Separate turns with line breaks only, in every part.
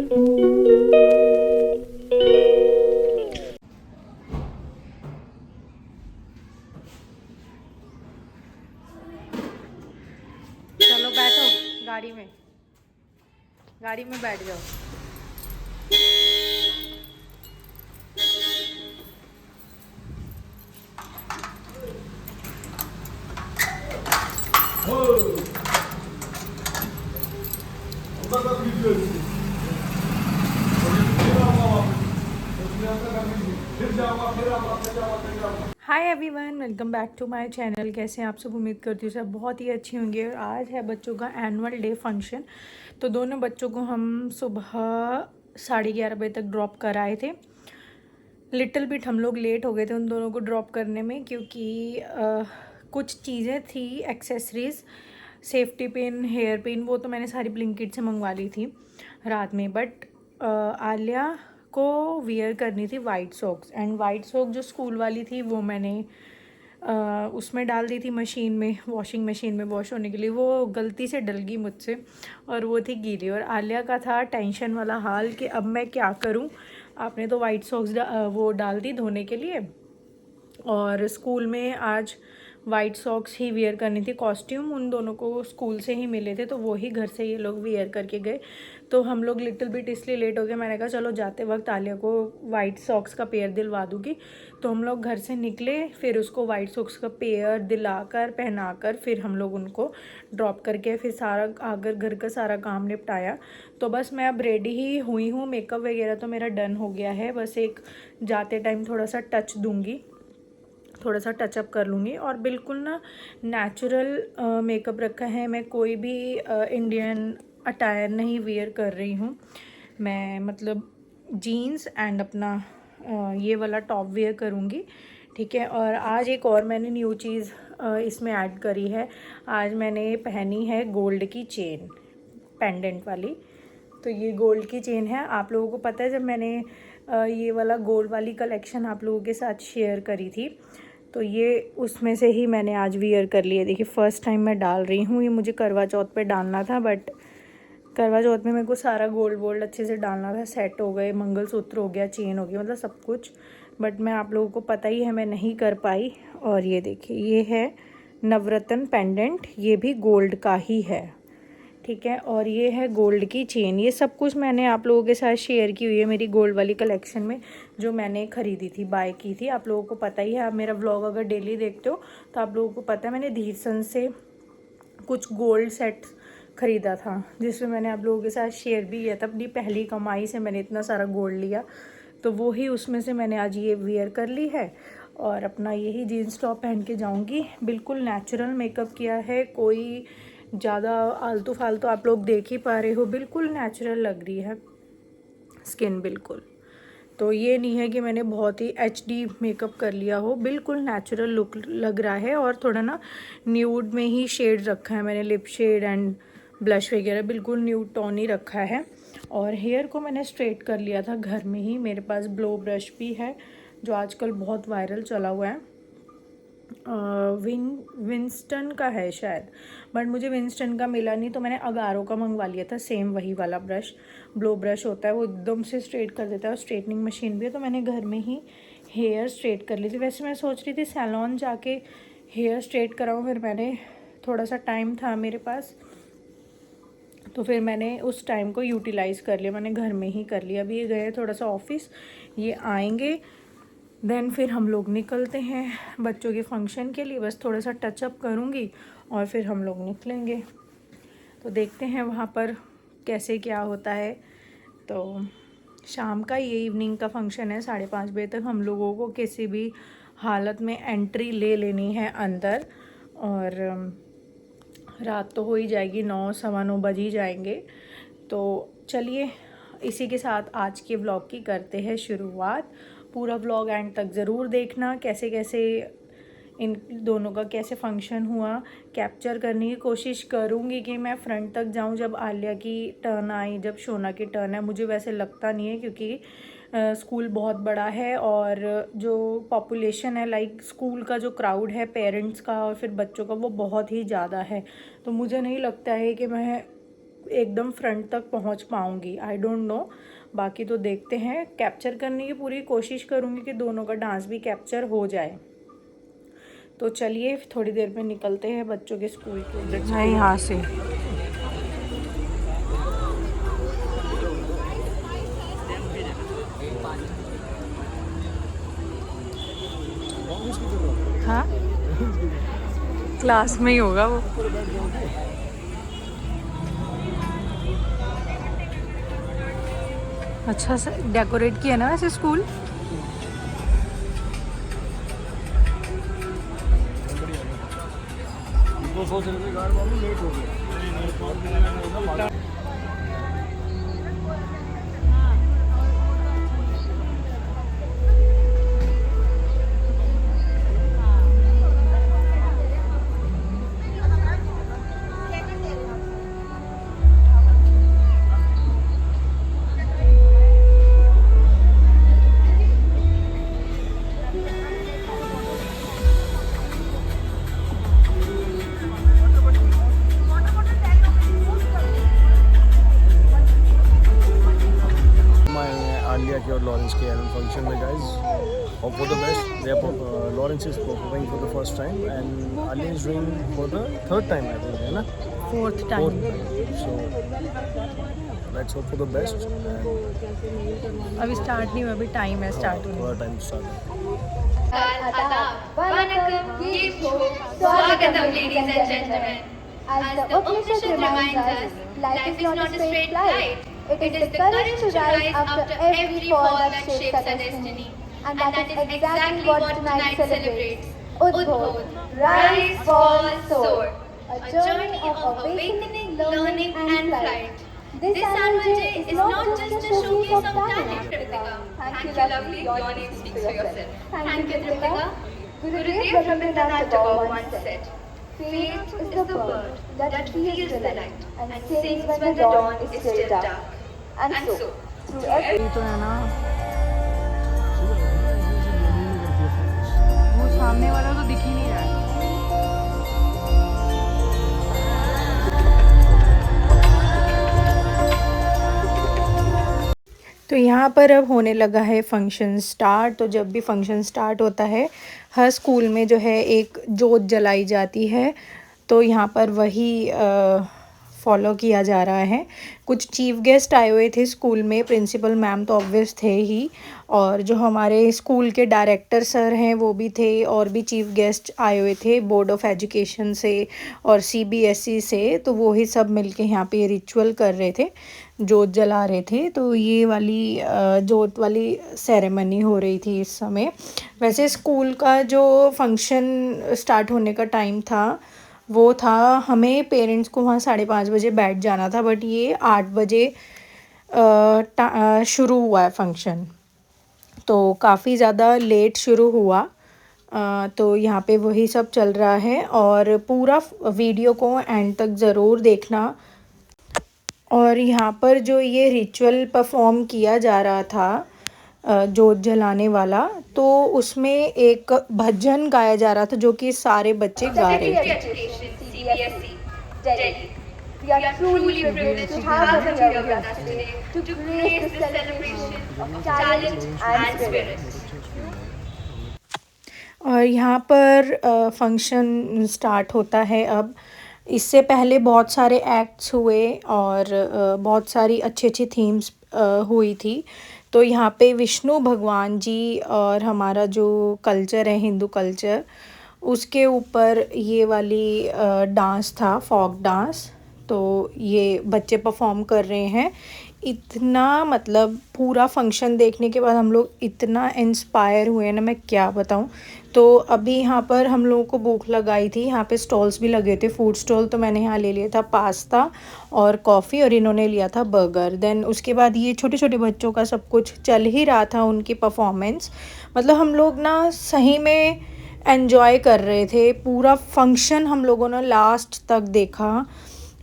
चलो बैठो गाड़ी में बैठ जाओ। Hi everyone, welcome back to my channel. कैसे हैं आप सब? उम्मीद करती हूँ सब बहुत ही अच्छी होंगे। और आज है बच्चों का एनुअल डे फंक्शन। तो दोनों बच्चों को हम सुबह 11:30 बजे तक ड्रॉप कर आए थे। लिटिल बिट हम लोग लेट हो गए थे उन दोनों को ड्रॉप करने में, क्योंकि कुछ चीज़ें थी, accessories, safety pin, hair pin, वो तो मैंने सारी ब्लिंकिट से मंगवा ली थी रात में। बट आलिया को वियर करनी थी white socks, and white sock जो स्कूल वाली थी वो मैंने उसमें डाल दी थी मशीन में, वॉशिंग मशीन में वॉश होने के लिए। वो गलती से डल गई मुझसे और वो थी गीली। और आलिया का था टेंशन वाला हाल कि अब मैं क्या करूं। आपने तो वाइट सॉक्स वो डाल दी धोने के लिए, और स्कूल में आज वाइट सॉक्स ही वियर करनी थी। कॉस्ट्यूम उन दोनों को स्कूल से ही मिले थे, तो वो ही घर से ये लोग वियर करके गए। तो हम लोग लिटिल बिट इसलिए लेट हो गए। मैंने कहा चलो जाते वक्त आलिया को वाइट सॉक्स का पेयर दिलवा दूँगी। तो हम लोग घर से निकले, फिर उसको वाइट सॉक्स का पेयर दिलाकर पहनाकर फिर हम लोग उनको ड्रॉप करके फिर सारा आकर घर का सारा काम निपटाया। तो बस मैं अब रेडी ही हुई हूँ। मेकअप वगैरह तो मेरा डन हो गया है, बस एक जाते टाइम थोड़ा सा टच दूँगी, थोड़ा सा टचअप कर लूँगी। और बिल्कुल ना नेचुरल मेकअप रखा है। मैं कोई भी इंडियन अटायर नहीं वियर कर रही हूँ। मैं मतलब जीन्स एंड अपना ये वाला टॉप वियर करूँगी, ठीक है। और आज एक और मैंने न्यू चीज़ इसमें ऐड करी है। आज मैंने पहनी है गोल्ड की चेन, पेंडेंट वाली। तो ये गोल्ड की चेन है। आप लोगों को पता है जब मैंने ये वाला गोल्ड वाली कलेक्शन आप लोगों के साथ शेयर करी थी, तो ये उसमें से ही मैंने आज वियर कर लिया। देखिए फर्स्ट टाइम मैं डाल रही हूँ। ये मुझे करवा चौथ पे डालना था, बट करवा चौथ में मेरे को सारा गोल्ड वोल्ड अच्छे से डालना था। सेट हो गए, मंगलसूत्र हो गया, चेन हो गया, मतलब सब कुछ। बट मैं आप लोगों को पता ही है मैं नहीं कर पाई। और ये देखिए, ये है नवरत्न पेंडेंट, ये भी गोल्ड का ही है, ठीक है। और ये है गोल्ड की चेन। ये सब कुछ मैंने आप लोगों के साथ शेयर की हुई है मेरी गोल्ड वाली कलेक्शन में, जो मैंने ख़रीदी थी, बाय की थी। आप लोगों को पता ही है, आप मेरा व्लॉग अगर डेली देखते हो तो आप लोगों को पता है मैंने धीरसन से कुछ गोल्ड सेट ख़रीदा था, जिसमें मैंने आप लोगों के साथ शेयर भी किया था। अपनी पहली कमाई से मैंने इतना सारा गोल्ड लिया, तो वो ही उसमें से मैंने आज ये वियर कर ली है। और अपना यही जीन्स टॉप पहन के जाऊँगी। बिल्कुल नेचुरल मेकअप किया है, कोई ज़्यादा आलतू फालतू आप लोग देख ही पा रहे हो। बिल्कुल नेचुरल लग रही है स्किन, बिल्कुल। तो ये नहीं है कि मैंने बहुत ही HD मेकअप कर लिया हो, बिल्कुल नेचुरल लुक लग रहा है। और थोड़ा ना न्यूड में ही शेड रखा है मैंने, लिप शेड एंड ब्लश वगैरह बिल्कुल न्यूड टोन ही रखा है। और हेयर को मैंने स्ट्रेट कर लिया था घर में ही। मेरे पास ब्लो ब्रश भी है जो आजकल बहुत वायरल चला हुआ है। विंस्टन का है शायद, बट मुझे विंस्टन का मिला नहीं, तो मैंने अगारो का मंगवा लिया था। सेम वही वाला ब्रश, ब्लो ब्रश होता है, वो एकदम से स्ट्रेट कर देता है। और स्ट्रेटनिंग मशीन भी है, तो मैंने घर में ही हेयर स्ट्रेट कर ली थी। वैसे मैं सोच रही थी सैलॉन जाके हेयर स्ट्रेट कराऊँ, फिर मैंने थोड़ा सा टाइम था मेरे पास, तो फिर मैंने उस टाइम को यूटिलाइज़ कर लिया, मैंने घर में ही कर लिया। अभी ये गए थोड़ा सा ऑफिस, ये आएंगे, देन फिर हम लोग निकलते हैं बच्चों के फंक्शन के लिए। बस थोड़ा सा टचअप करूँगी और फिर हम लोग निकलेंगे। तो देखते हैं वहाँ पर कैसे क्या होता है। तो शाम का ये इवनिंग का फंक्शन है, 5:30 बजे तक हम लोगों को किसी भी हालत में एंट्री ले लेनी है अंदर। और रात तो हो ही जाएगी, 9 सवा 9 बज ही जाएंगे। तो चलिए इसी के साथ आज के व्लॉग की करते हैं शुरुआत। पूरा व्लॉग एंड तक ज़रूर देखना, कैसे कैसे इन दोनों का कैसे फंक्शन हुआ कैप्चर करने की कोशिश करूँगी कि मैं फ्रंट तक जाऊँ जब आलिया की टर्न आई, जब शोना की टर्न है। मुझे वैसे लगता नहीं है, क्योंकि स्कूल बहुत बड़ा है और जो पॉपुलेशन है, लाइक स्कूल का जो क्राउड है पेरेंट्स का और फिर बच्चों का, वो बहुत ही ज़्यादा है। तो मुझे नहीं लगता है कि मैं एकदम फ्रंट तक पहुंच पाऊंगी, आई डोंट नो। बाकी तो देखते हैं, कैप्चर करने की पूरी कोशिश करूंगी कि दोनों का डांस भी कैप्चर हो जाए। तो चलिए थोड़ी देर में निकलते हैं बच्चों के स्कूल के लिए। मैं यहाँ से हाँ क्लास में ही होगा वो। अच्छा से डेकोरेट किया ना वैसे स्कूल।
और लॉरेंस के एनुअल फंक्शन में guys, hope for the best. They are Lawrence is performing for the first time and Ali is doing for the third time I think, है ना?
Fourth time.
So let's hope for the best.
अभी start नहीं हुआ, अभी time है start होने।
थोड़ा time start है।
Swagatam, ladies and gentlemen. As the Upanishad reminds us, life is not a straight flight. It is the courage to rise after every fall that shapes our destiny. And that is exactly what tonight celebrates. Udbodh, rise, fall, soar. A journey of awakening, learning and flight. This annual day is not just a showcase of talent, Kritika. Thank you, lovely. Your name speaks for yourself. Thank you, Kritika. Gurudev Rabindranath Tagore once said, "Faith is the bird that feels the light and sings when the dawn is still dark." And so, through every
तो है ना, वो सामने वाला तो दिख ही नहीं रहा है। तो यहाँ पर अब होने लगा है फंक्शन स्टार्ट। तो जब भी फंक्शन स्टार्ट होता है, हर स्कूल में जो है एक जोत जलाई जाती है। तो यहाँ पर वही फॉलो किया जा रहा है। कुछ चीफ गेस्ट आए हुए थे स्कूल में, प्रिंसिपल मैम तो ऑब्वियस थे ही, और जो हमारे स्कूल के डायरेक्टर सर हैं वो भी थे, और भी चीफ गेस्ट आए हुए थे बोर्ड ऑफ एजुकेशन से और सीबीएसई से। तो वो ही सब मिलके यहाँ पे रिचुअल कर रहे थे, जोत जला रहे थे। तो ये वाली जोत वाली सेरेमनी हो रही थी इस समय। वैसे स्कूल का जो फंक्शन स्टार्ट होने का टाइम था वो था, हमें पेरेंट्स को वहाँ 5:30 बजे बैठ जाना था, बट ये 8 बजे शुरू हुआ है फंक्शन। तो काफ़ी ज़्यादा लेट शुरू हुआ। तो यहाँ पे वही सब चल रहा है, और पूरा वीडियो को एंड तक ज़रूर देखना। और यहाँ पर जो ये रिचुअल परफॉर्म किया जा रहा था जोत जलाने वाला, तो उसमें एक भजन गाया जा रहा था जो कि सारे बच्चे गा रहे थे।
We are truly privileged to have her here with us today to grace the celebration of talent and spirit.
और यहाँ पर फंक्शन स्टार्ट होता है अब। इससे पहले बहुत सारे एक्ट्स हुए और बहुत सारी अच्छी अच्छी थीम्स हुई थी। तो यहाँ पे विष्णु भगवान जी और हमारा जो कल्चर है, हिंदू कल्चर, उसके ऊपर ये वाली डांस था, फोक डांस। तो ये बच्चे परफॉर्म कर रहे हैं। इतना मतलब पूरा फंक्शन देखने के बाद हम लोग इतना इंस्पायर हुए ना, मैं क्या बताऊं। तो अभी यहाँ पर हम लोगों को भूख लगाई थी, यहाँ पे स्टॉल्स भी लगे थे, फूड स्टॉल। तो मैंने यहाँ ले लिया था पास्ता और कॉफ़ी, और इन्होंने लिया था बर्गर। देन उसके बाद ये छोटे छोटे बच्चों का सब कुछ चल ही रहा था, उनकी परफॉर्मेंस। मतलब हम लोग ना सही में एन्जॉय कर रहे थे। पूरा फंक्शन हम लोगों ने लास्ट तक देखा,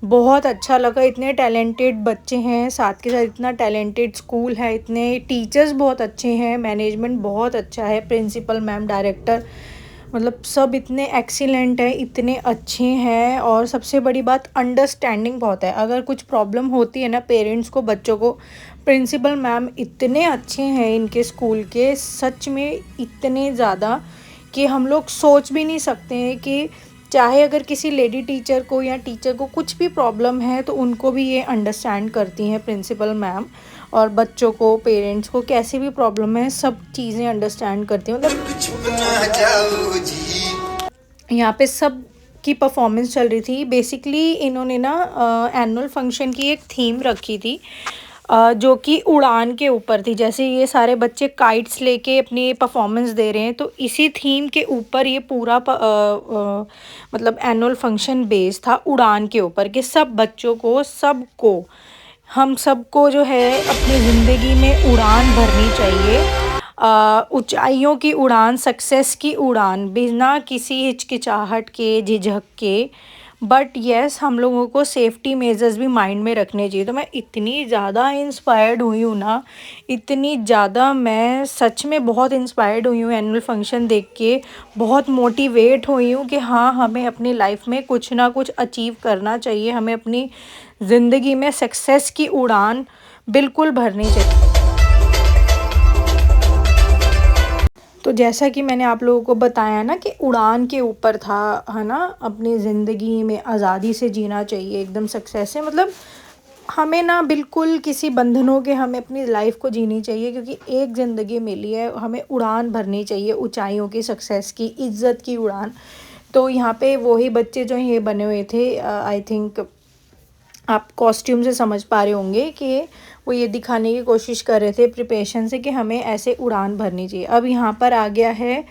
बहुत अच्छा लगा। इतने टैलेंटेड बच्चे हैं, साथ के साथ इतना टैलेंटेड स्कूल है, इतने टीचर्स बहुत अच्छे हैं, मैनेजमेंट बहुत अच्छा है, प्रिंसिपल मैम, डायरेक्टर मतलब सब इतने एक्सीलेंट है, इतने अच्छे हैं। और सबसे बड़ी बात अंडरस्टैंडिंग बहुत है। अगर कुछ प्रॉब्लम होती है ना पेरेंट्स को, बच्चों को, प्रिंसिपल मैम इतने अच्छे हैं इनके स्कूल के, सच में इतने ज़्यादा कि हम लोग सोच भी नहीं सकते हैं कि चाहे अगर किसी लेडी टीचर को या टीचर को कुछ भी प्रॉब्लम है तो उनको भी ये अंडरस्टैंड करती हैं प्रिंसिपल मैम। और बच्चों को, पेरेंट्स को कैसी भी प्रॉब्लम है सब चीज़ें अंडरस्टैंड करती हैं। मतलब यहाँ पे सब की परफॉर्मेंस चल रही थी। बेसिकली इन्होंने ना एनुअल फंक्शन की एक थीम रखी थी जो कि उड़ान के ऊपर थी। जैसे ये सारे बच्चे काइट्स लेके अपनी परफॉर्मेंस दे रहे हैं, तो इसी थीम के ऊपर ये पूरा मतलब एनुअल फंक्शन बेस्ड था उड़ान के ऊपर, कि सब बच्चों को, सबको, हम सबको जो है अपनी ज़िंदगी में उड़ान भरनी चाहिए। ऊंचाइयों की उड़ान, सक्सेस की उड़ान, बिना किसी हिचकिचाहट के, झिझक के। बट येस, हम लोगों को सेफ्टी मेजर्स भी माइंड में रखने चाहिए। तो मैं इतनी ज़्यादा इंस्पायर्ड हुई हूँ ना, इतनी ज़्यादा मैं सच में बहुत इंस्पायर्ड हुई हूँ एनुअल फंक्शन देख के। बहुत मोटिवेट हुई हूँ कि हाँ, हमें अपनी लाइफ में कुछ ना कुछ अचीव करना चाहिए, हमें अपनी ज़िंदगी में सक्सेस की उड़ान बिल्कुल भरनी चाहिए। तो जैसा कि मैंने आप लोगों को बताया ना कि उड़ान के ऊपर था, है ना, अपनी ज़िंदगी में आज़ादी से जीना चाहिए, एकदम सक्सेस से। मतलब हमें ना बिल्कुल किसी बंधनों के, हमें अपनी लाइफ को जीनी चाहिए, क्योंकि एक ज़िंदगी मिली है, हमें उड़ान भरनी चाहिए ऊंचाइयों की, सक्सेस की, इज़्ज़त की उड़ान। तो यहाँ पे वही बच्चे जो ये बने हुए थे, आई थिंक आप कॉस्ट्यूम से समझ पा रहे होंगे कि वो ये दिखाने की कोशिश कर रहे थे प्रिपरेशन से कि हमें ऐसे उड़ान भरनी चाहिए। अब यहाँ पर आ गया है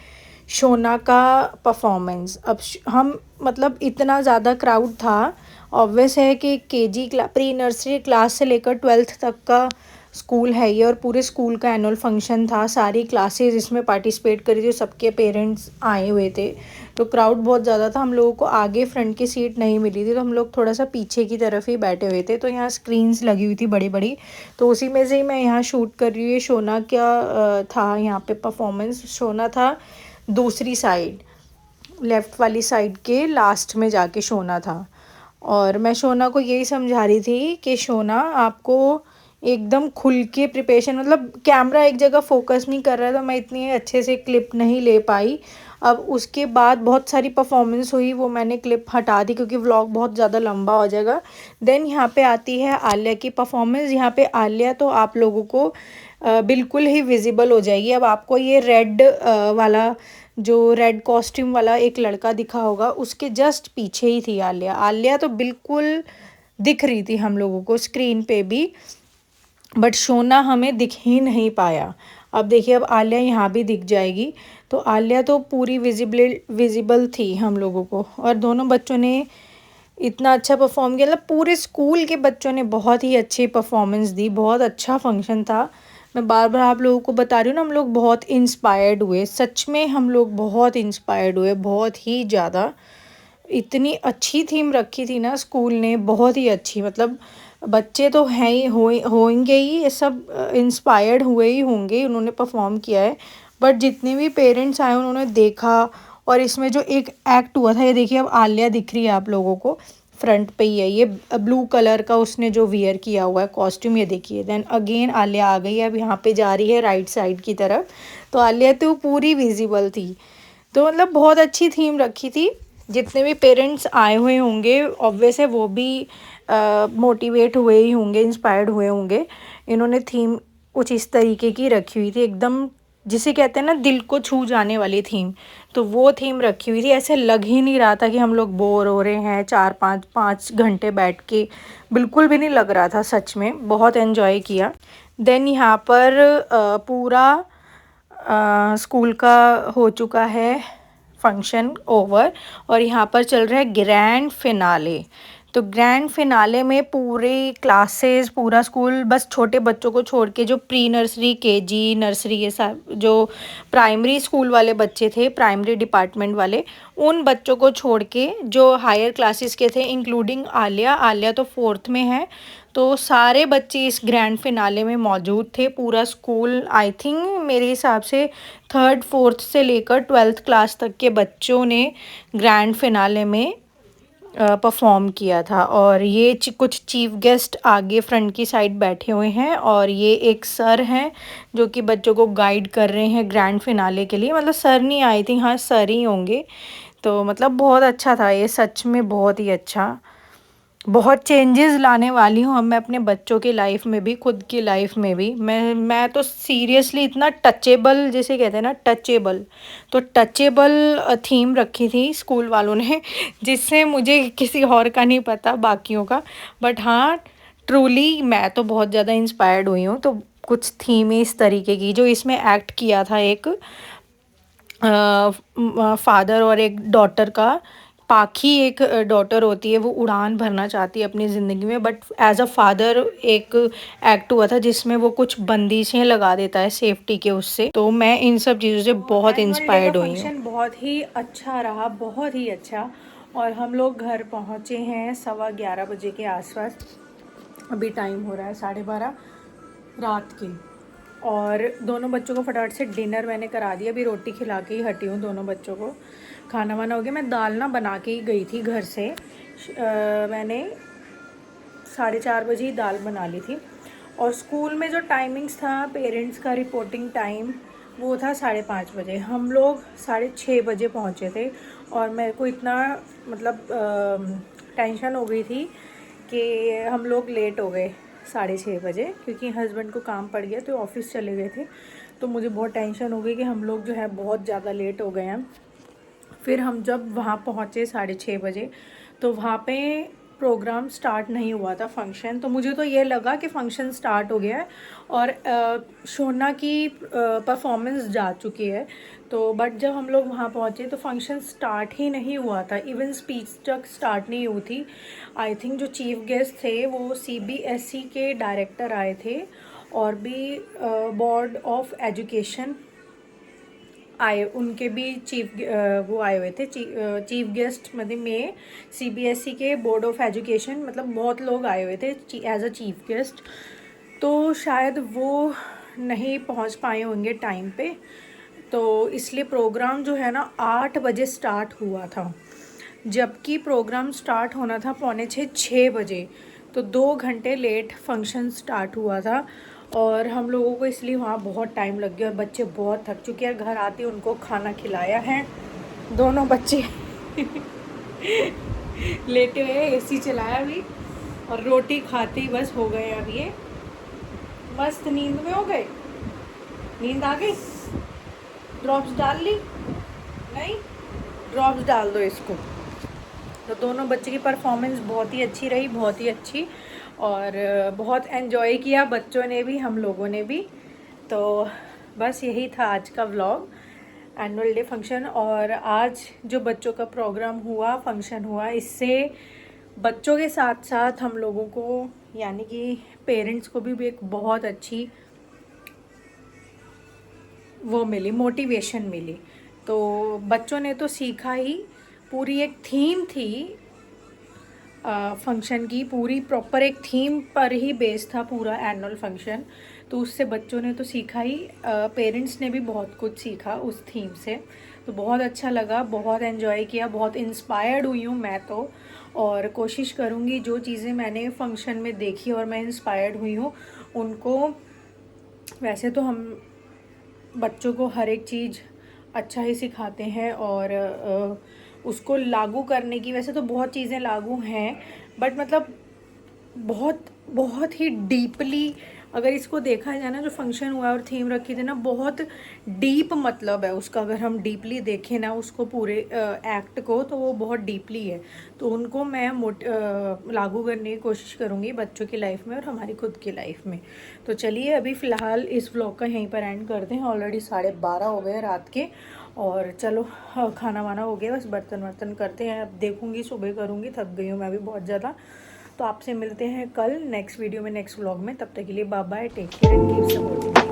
शोना का परफॉर्मेंस। अब हम मतलब इतना ज़्यादा क्राउड था, ऑब्वियस है कि केजी प्री नर्सरी क्लास से लेकर 12th तक का स्कूल है ये, और पूरे स्कूल का एनुअल फंक्शन था। सारी क्लासेस इसमें पार्टिसिपेट करी थी, सबके पेरेंट्स आए हुए थे, तो क्राउड बहुत ज़्यादा था। हम लोगों को आगे फ्रंट की सीट नहीं मिली थी, तो हम लोग थोड़ा सा पीछे की तरफ ही बैठे हुए थे। तो यहाँ स्क्रीन्स लगी हुई थी बड़ी बड़ी, तो उसी में से ही मैं यहाँ शूट कर रही हूँ। शोना क्या था यहाँ पे परफॉर्मेंस, शोना था दूसरी साइड, लेफ़्ट वाली साइड के लास्ट में जाके शोना था। और मैं शोना को यही समझा रही थी कि शोना, आपको एकदम खुल के प्रिपरेशन, मतलब कैमरा एक जगह फोकस नहीं कर रहा था, मैं इतनी अच्छे से क्लिप नहीं ले पाई। अब उसके बाद बहुत सारी परफॉर्मेंस हुई, वो मैंने क्लिप हटा दी क्योंकि व्लॉग बहुत ज़्यादा लंबा हो जाएगा। देन यहाँ पे आती है आलिया की परफॉर्मेंस। यहाँ पे आलिया तो आप लोगों को बिल्कुल ही विजिबल हो जाएगी। अब आपको ये रेड वाला, जो रेड कॉस्ट्यूम वाला एक लड़का दिखा होगा, उसके जस्ट पीछे ही थी आलिया। आलिया तो बिल्कुल दिख रही थी हम लोगों को स्क्रीन पे भी, बट शोना हमें दिख ही नहीं पाया। अब देखिए, अब आलिया यहाँ भी दिख जाएगी। तो आलिया तो पूरी विजिबल थी हम लोगों को, और दोनों बच्चों ने इतना अच्छा परफॉर्म किया। मतलब पूरे स्कूल के बच्चों ने बहुत ही अच्छी परफॉर्मेंस दी, बहुत अच्छा फंक्शन था। मैं बार बार आप लोगों को बता रही हूँ ना, हम लोग बहुत इंस्पायर्ड हुए, सच में हम लोग बहुत इंस्पायर्ड हुए, बहुत ही ज़्यादा। इतनी अच्छी थीम रखी थी ना स्कूल ने, बहुत ही अच्छी। मतलब बच्चे तो हैं ही, होंगे ही, ये सब इंस्पायर्ड हुए ही होंगे, उन्होंने परफॉर्म किया है। बट जितने भी पेरेंट्स आए उन्होंने देखा, और इसमें जो एक एक्ट हुआ था, ये देखिए अब आलिया दिख रही है आप लोगों को, फ्रंट पे ही है, ये ब्लू कलर का उसने जो वियर किया हुआ है कॉस्ट्यूम, ये देखिए। देन अगेन आलिया आ गई है, अब यहाँ पे जा रही है राइट साइड की तरफ। तो आलिया तो पूरी विजिबल थी। तो मतलब बहुत अच्छी थीम रखी थी। जितने भी पेरेंट्स आए हुए होंगे, ऑब्वियस है वो भी मोटिवेट हुए ही होंगे, इंस्पायर्ड हुए होंगे। इन्होंने थीम कुछ इस तरीके की रखी हुई थी, एकदम जिसे कहते हैं ना दिल को छू जाने वाली थीम, तो वो थीम रखी हुई थी। ऐसे लग ही नहीं रहा था कि हम लोग बोर हो रहे हैं 4-5 घंटे बैठ के, बिल्कुल भी नहीं लग रहा था, सच में बहुत एंजॉय किया। देन यहाँ पर पूरा स्कूल का हो चुका है फंक्शन ओवर, और यहाँ पर चल रहा है ग्रैंड फिनाले। तो ग्रैंड फिनाले में पूरे क्लासेस, पूरा स्कूल, बस छोटे बच्चों को छोड़ के, जो प्री नर्सरी, केजी, नर्सरी, ये सब जो प्राइमरी स्कूल वाले बच्चे थे, प्राइमरी डिपार्टमेंट वाले, उन बच्चों को छोड़ के जो हायर क्लासेस के थे, इंक्लूडिंग आलिया। आलिया तो 4th में है, तो सारे बच्चे इस ग्रैंड फिनाले में मौजूद थे। पूरा स्कूल, आई थिंक मेरे हिसाब से 3rd 4th से लेकर 12th क्लास तक के बच्चों ने ग्रैंड फिनाले में परफॉर्म किया था। और ये कुछ चीफ गेस्ट आगे फ्रंट की साइड बैठे हुए हैं और ये एक सर हैं जो कि बच्चों को गाइड कर रहे हैं ग्रैंड फिनाले के लिए। मतलब सर नहीं, आई थिंक हाँ सर ही होंगे। तो मतलब बहुत अच्छा था ये, सच में बहुत ही अच्छा। बहुत चेंजेस लाने वाली हूँ मैं अपने बच्चों की लाइफ में भी, खुद की लाइफ में भी। मैं तो सीरियसली इतना टचेबल, जैसे कहते हैं ना टचेबल, तो टचेबल थीम रखी थी स्कूल वालों ने, जिससे मुझे किसी और का नहीं पता बाकियों का, बट हाँ ट्रूली मैं तो बहुत ज़्यादा इंस्पायर्ड हुई हूँ। तो कुछ थीम इस तरीके की, जो इसमें एक्ट किया था एक फादर और एक डॉटर का। पाखी एक डॉटर होती है, वो उड़ान भरना चाहती है अपनी ज़िंदगी में, बट एज अ फादर एक एक्ट हुआ था जिसमें वो कुछ बंदिशें लगा देता है सेफ्टी के उससे। तो मैं इन सब चीज़ों से बहुत इंस्पायर्ड हुई हूँ। फंक्शन बहुत ही अच्छा रहा, बहुत ही अच्छा। और हम लोग घर पहुँचे हैं 11:15 बजे के आसपास। अभी टाइम हो रहा है 12:30 रात के। और दोनों बच्चों को फटाफट से डिनर मैंने करा दिया। अभी रोटी खिला के ही हटी हूँ दोनों बच्चों को। खाना वाना हो गया। मैं दाल ना बना के ही गई थी घर से। मैंने 4:30 बजे ही दाल बना ली थी। और स्कूल में जो टाइमिंग्स था पेरेंट्स का रिपोर्टिंग टाइम, वो था 5:30 बजे। हम लोग 6:30 बजे पहुँचे थे। और मेरे को इतना मतलब टेंशन हो गई थी कि हम लोग लेट हो गए 6:30 बजे, क्योंकि हस्बैंड को काम पड़ गया तो ऑफिस चले गए थे। तो मुझे बहुत टेंशन हो गई कि हम लोग जो है बहुत ज़्यादा लेट हो गए हैं। फिर हम जब वहाँ पहुँचे 6:30 बजे, तो वहाँ पे प्रोग्राम स्टार्ट नहीं हुआ था, फंक्शन। तो मुझे तो ये लगा कि फ़ंक्शन स्टार्ट हो गया है और शोना की परफॉर्मेंस जा चुकी है। तो बट जब हम लोग वहाँ पहुँचे तो फंक्शन स्टार्ट ही नहीं हुआ था, इवन स्पीच तक स्टार्ट नहीं हुई थी। आई थिंक जो चीफ गेस्ट थे वो CBSE के डायरेक्टर आए थे, और भी बोर्ड ऑफ एजुकेशन आए, उनके भी वो आए हुए थे चीफ गेस्ट। मतलब में CBSE के बोर्ड ऑफ एजुकेशन, मतलब बहुत लोग आए हुए थे एज अ चीफ गेस्ट। तो शायद वो नहीं पहुंच पाए होंगे टाइम पे, तो इसलिए प्रोग्राम जो है ना 8 बजे स्टार्ट हुआ था, जबकि प्रोग्राम स्टार्ट होना था 5:45 बजे। तो 2 घंटे लेट फंक्शन स्टार्ट हुआ था। और हम लोगों को इसलिए वहाँ बहुत टाइम लग गया और बच्चे बहुत थक चुके हैं। घर आते उनको खाना खिलाया है, दोनों बच्चे लेटे हुए, AC चलाया भी, और रोटी खाते ही बस हो गए। अब ये मस्त नींद में हो गए। नींद आ गई? ड्रॉप्स डाल ली? नहीं, ड्रॉप्स डाल दो इसको। तो दोनों बच्चे की परफॉर्मेंस बहुत ही अच्छी रही, बहुत ही अच्छी। और बहुत एंजॉय किया बच्चों ने भी, हम लोगों ने भी। तो बस यही था आज का व्लॉग, एनुअल डे फंक्शन। और आज जो बच्चों का प्रोग्राम हुआ, फंक्शन हुआ, इससे बच्चों के साथ साथ हम लोगों को यानी कि पेरेंट्स को भी एक बहुत अच्छी वो मिली, मोटिवेशन मिली। तो बच्चों ने तो सीखा ही, पूरी एक थीम थी फंक्शन की, पूरी प्रॉपर एक थीम पर ही बेस्ड था पूरा एनुअल फंक्शन। तो उससे बच्चों ने तो सीखा ही, पेरेंट्स ने भी बहुत कुछ सीखा उस थीम से। तो बहुत अच्छा लगा, बहुत एंजॉय किया, बहुत इंस्पायर्ड हुई हूँ मैं तो। और कोशिश करूँगी जो चीज़ें मैंने फंक्शन में देखी और मैं इंस्पायर्ड हुई हूँ उनको, वैसे तो हम बच्चों को हर एक चीज़ अच्छा ही सिखाते हैं और उसको लागू करने की, वैसे तो बहुत चीज़ें लागू हैं, बट मतलब बहुत बहुत ही डीपली अगर इसको देखा जाए ना, जो फंक्शन हुआ और थीम रखी थी ना, बहुत डीप मतलब है उसका। अगर हम डीपली देखें ना उसको पूरे एक्ट को, तो वो बहुत डीपली है। तो उनको मैं लागू करने की कोशिश करूँगी बच्चों की लाइफ में और हमारी खुद की लाइफ में। तो चलिए अभी फ़िलहाल इस व्लॉग का यहीं पर एंड करते हैं। ऑलरेडी 12:30 हो गए रात के। और चलो खाना वाना हो गया, बस बर्तन वर्तन करते हैं। अब देखूँगी, सुबह करूँगी, थक गई हूँ मैं भी बहुत ज़्यादा। तो आपसे मिलते हैं कल नेक्स्ट वीडियो में, नेक्स्ट व्लॉग में। तब तक के लिए bye bye, take care and keep supporting.